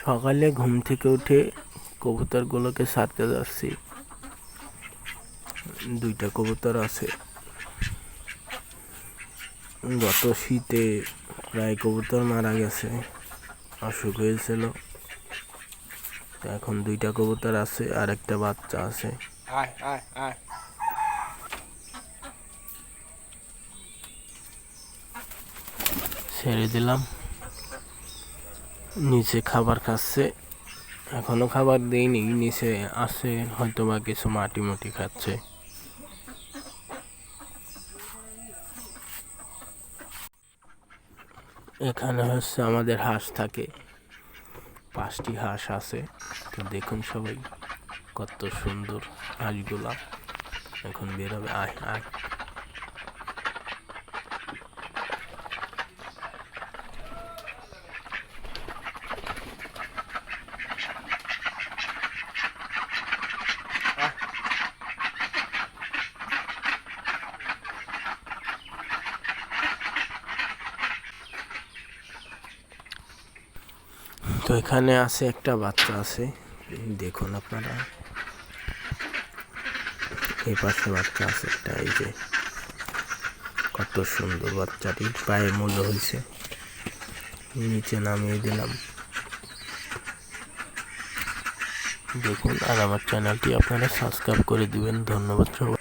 সকালে ঘুম থেকে উঠে কবুতরগুলোকে ছাড়তে যাচ্ছি। দুইটা কবুতর আছে। গত শীতে প্রায় কবুতর মারা গেছে, অসুখ হয়েছিল। এখন দুইটা কবুতর আছে আর একটা বাচ্চা আছে। ছেড়ে দিলাম, নিচে খাবার খাচ্ছে। এখনো খাবার দেইনি, নিচে আছে, হয়তো বা কিছু মাটি মুটি খাচ্ছে। এখানে হচ্ছে আমাদের হাঁস থাকে, 5টি হাঁস আছে। তো দেখুন সবাই কত সুন্দর হাঁসগুলা। এখন বেরোবে, আয় আয়। তো এখানে আছে একটা বাচ্চা আছে, দেখুন আপনারা। এই পাশে বাচ্চা আছে একটা, এই যে কত সুন্দর বাচ্চাটির পায়ে মূল্য হয়েছে। নিচে নামিয়ে দিলাম। দেখুন, আর আমার চ্যানেলটি আপনারা সাবস্ক্রাইব করে দিবেন। ধন্যবাদ সবাই।